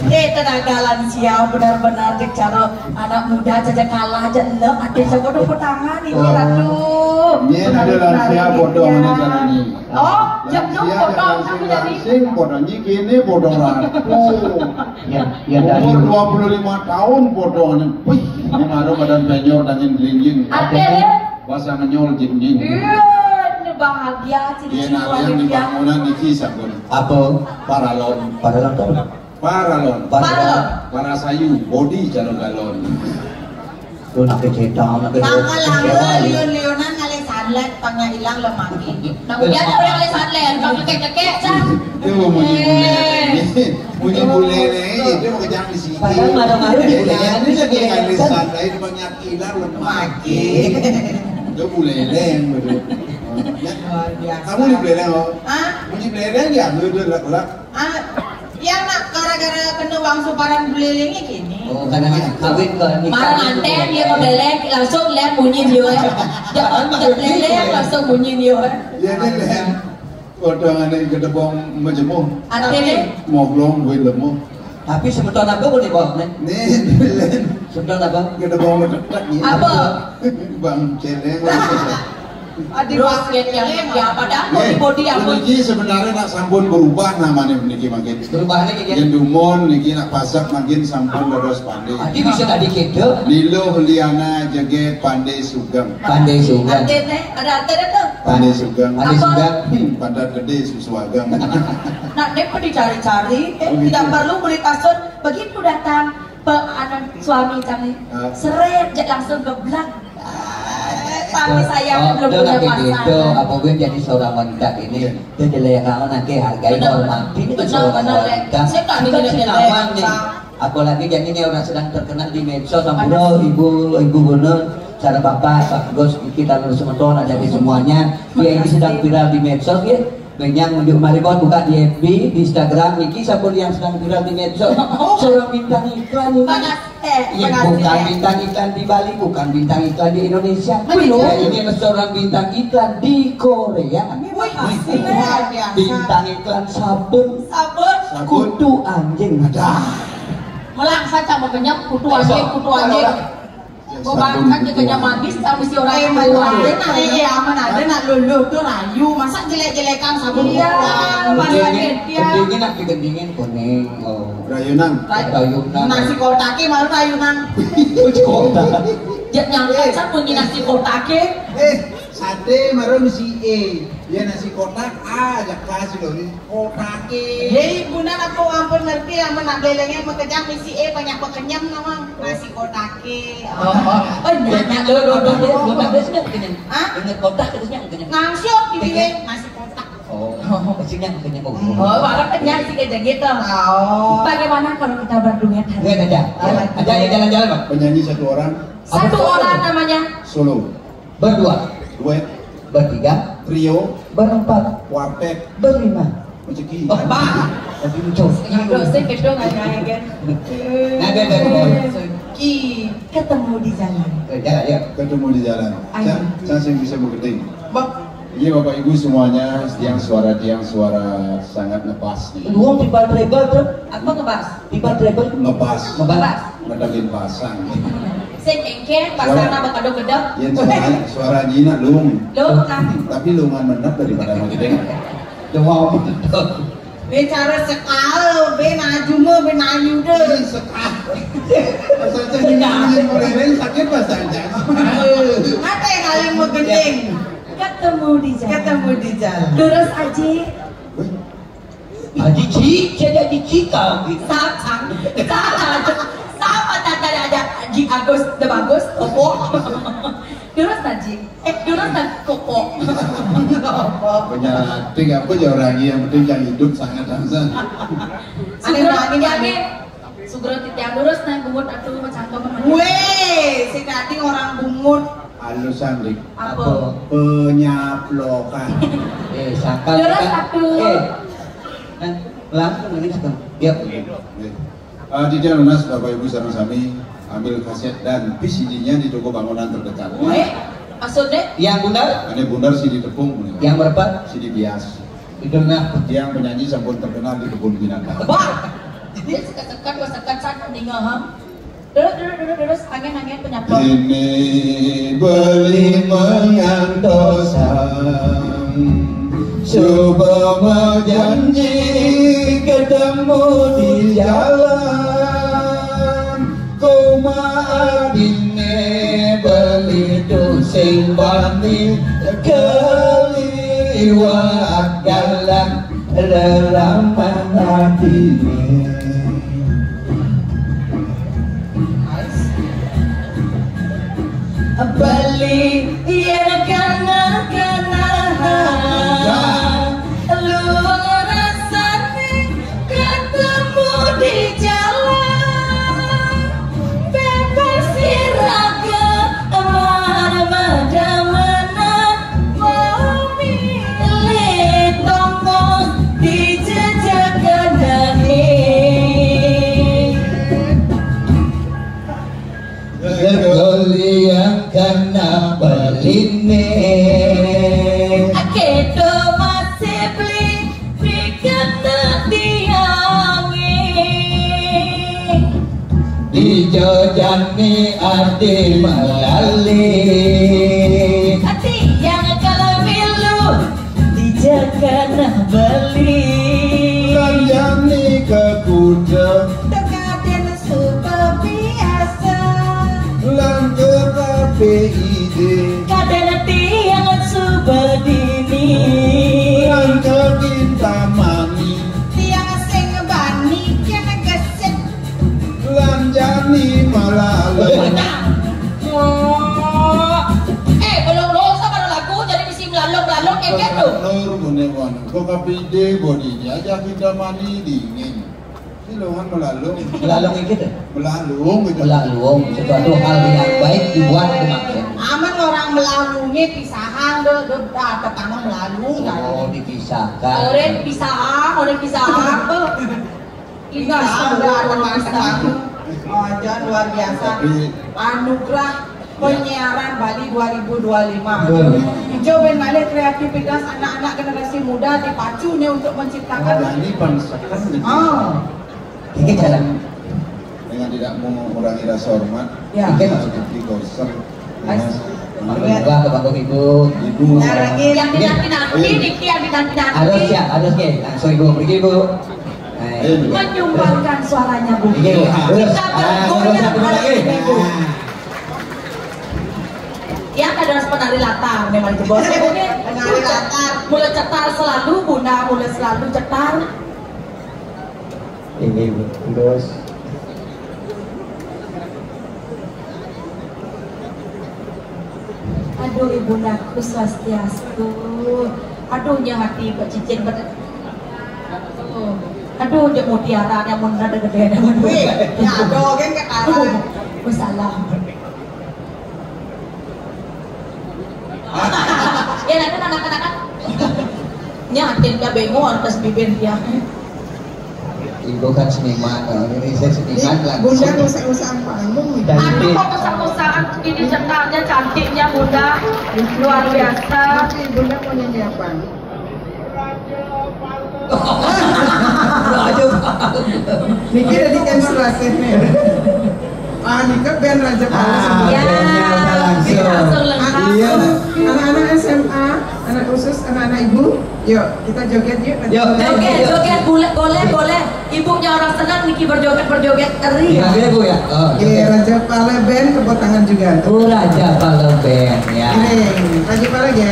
Tenaga lansia benar-benar cek cara anak muda saja kalah aja enggak ada jago tepuk tangan ini ratu. Ini ada lansia bodoh ini cara ini. Oh, jam bodoh aku jadi. Sing bodohnya gini bodoh ratu. Ya dari umur 25 tahun bodoh ini. Wih, ini ngaruh badan penyor dan linjing. Ada Bahasa ngenyol jinjing. iya, ini bahagia Dia ciri-ciri narian di bahagia. bangunan iki sabun. apa? Paralon. Paralon. Paralon. Parasayu. Body jalur galon. Lu nak kecetang, nak Tanggal lama Leonan ngalih sanlet tangnya hilang lemaki. Nah udah ada orang ngalih sanlet, kamu kekek cang. Dia mau bunyi bule nih, dia mau kejar di sini. Padahal marah-marah di bule. Ini jadi kali santai banyak hilang lemaki. Dia bule nih, betul. Kamu di bule oh? Ah, Bunyi bule dia, udah lak. yang nak gara-gara kena uang suparan belelengnya gini. Oh, karena kawin ke nikah. Marah manten dia mau beleng langsung lihat bunyi dia. Jangan beleleng langsung bunyi dia. Dia nih, potongan ini kedebong majemuk. Artinya Moblong gue lemuk. Tapi sebetulnya apa boleh bawa nih? Nih, belen. Sebetulnya apa? Kedebong medetak ya. apa? Bang celeng. Adik basket yang ya pada body apa? Niki sebenarnya nak sampun berubah namanya niki makin. Perubahannya kayak Yang gini. dumon niki nak pasak makin sampun dados pandai. Adi bisa tadi kedo. Lilo Liana Jeget Pandai Sugeng. Pandai sugan. Artinya ada artinya tuh. Pandai Sugeng. Pandai sugan. Padat gede susuagang. Nah, dia pergi cari-cari, tidak perlu beli kasur. Begitu datang anak suami kami, seret langsung geblak. Tapi saya belum punya Itu pasangan. apa gue jadi seorang wanita ini dia jelek kamu nanti hargai hormati itu seorang wanita. Saya tak Bukan mikir senawan nih. Apalagi jadi ini orang sedang terkenal di medsos, bro, ibu gubernur, cara bapak, Pak Gus, kita lulus semeton ada di semuanya. Dia ini sedang viral di medsos ya. Banyak menunjuk maribon buka di FB, di Instagram, Niki siapa yang sedang viral di medsos. Seorang bintang iklan ini. Ya, bukan bintang iklan di Bali, bukan bintang iklan di Indonesia. Ini seorang bintang iklan di Korea. Bintang iklan sabun, kutu anjing. Melang saja mau kenyang kutu anjing. Bukan kan dia kenyang magis, sama si orang yang malu ada. Iya, aman ada nak lulu tuh rayu. Masa jelek-jelekan sabun pulang. Gendingin nak digendingin kuning. Rayunan. Rayunan. Nasi kotake malu rayunan. Jangan nyangka sabun nasi kotake. Sate marun si dia nasi kotak aja kasih loh ini kotake. Hei bunda aku ampun ngerti yang menak belengnya mekejam misi banyak pekenyam namang nasi kotake. Banyak belum ada sih kenyang. Dengan kotak terusnya kenyang. Ngangsio dipilih nasi kotak. Oh, kenyang kenyang. Oh, malah kenyang sih kayak gitu. Oh. Bagaimana kalau kita berduet hari Lihat aja. Aja jalan-jalan, Pak. Penyanyi satu orang. Satu orang namanya. Solo. Berdua, Duet. bertiga, Trio. berempat, Quartet. berlima. Rezeki. Pak. Tapi lucu. Dosen kedua nggak kan? Ki ketemu di jalan. Jalan ya. Ketemu di jalan. Saya sih bisa bekerja. Bang, Ini Bapak Ibu semuanya tiang suara sangat ngepas nih. Uang pipa treble tuh. apa ngebahas? Pipa treble Ngepas. ngebahas. Ngedalin pasang. Sing engke pasana bakado gedek. Ya suara Jina lung. Lo kan Tapi lungan menep daripada mau gede. Doa bicara sekal, ben aju mah ben ayu deh. Bahasa nyanyi mulai sakit bahasa Apa yang kalian mau gending? Ketemu di jalan. Lurus aja. Haji Ci, saya jadi Cika gitu. Sama tanda ada Haji Agus, the bagus, Koko. Lurus aja. Lurus dan Koko. punya tiga apa ya orang yang penting yang hidup sangat langsung. Sugro titiang lurus naik bungut atuh macam weh, si tadi orang bungut. Halusan dik. Apa? Penyaplokan. Sakal Lurus atuh. Langsung ini sekarang. Dia Tidak lunas Bapak Ibu sareng-sami ambil kaset dan VCD-nya di toko bangunan terdekat. Maksudnya? yang benar, Ini bundar CD tepung. yang berapa? CD bias. Itu nah. Yang penyanyi sampun terkenal di kebun binatang. Wah, Dia sekat-sekat, gua sekat saja tinggal ha. Terus angin penyapot. Ini beli mengantosan, coba berjanji ketemu di jalan. Kau maafine beli tusing bani keliwat jalan lelaman hatinya. Beli ya karena lu rasanya ketemu di jalan, bebas raga mana mau milih tongkos di jejak kenani. Beli yang kena beline Akedo masih beli dikena tiangi dijojani ade melali hati yang kalau milu dijaga beli lanjani ke kuda tekatin super biasa lan ke KPID kaden tiang super dini lan ke Kintamani tiang sing bani kena geset lanjani melali. belum losa baru lagu jadi mesti melalung kayak gitu. Nur munewan, kok KPID bodinya aja Kintamani dingin. Siluhan melalung gitu. melalung gitu. Melalung sesuatu hal yang baik dibuat kemarin. Aman orang melalungnya pisahan deh tetangga melalung Oh, dipisahkan. orang pisahan ingat ada teman-teman aja luar biasa anugerah penyiaran Bali 2025 hijau ben Malik kreativitas anak-anak generasi muda dipacu nih untuk menciptakan Ini bangsakan Ini jalan. dengan tidak mengurangi rasa hormat. Ya. Seperti konser. Alhamdulillah kepada ibu. yang dinanti-nanti Niki yang dinanti-nanti Harus ya, harus ya. Langsung ibu pergi ibu. menyumbangkan suaranya Bu. Ini Bu. Kita bergoyang oleh Ibu. Yang ada penari latar memang jebol. Penari latar, mulai cetar selalu Bunda, mulai selalu cetar. Ini Bu. Terus. Aduh ibundaku swastiastu. Aduhnya hati Pak Cicin aduh dia mutiara yang mau ada gede nama duit. Ya aduh kan ke arah. Wassalam. Ya nanti anak-anak nyatin dia bengong atas bibir dia. Ibu kan seniman, ini saya seniman lah. Bunda usah-usahan panggung. Aduh kok usah-usahan ini cetarnya cantiknya Bunda luar biasa. Bunda mau nyanyi apa? Aduh. Niki udah dikanselasi nih. Nika band Raja Palu. Ya, langsung lengkap. Iya. Anak-anak SMA, anak khusus, anak-anak ibu, yuk kita joget yuk. Joget boleh. Ibunya orang senang Niki berjoget eri. Iya Bu ya. Oh, Oke, Raja Palu band tepuk tangan juga. Raja Palu Band ya. Ini Raja Palu ya.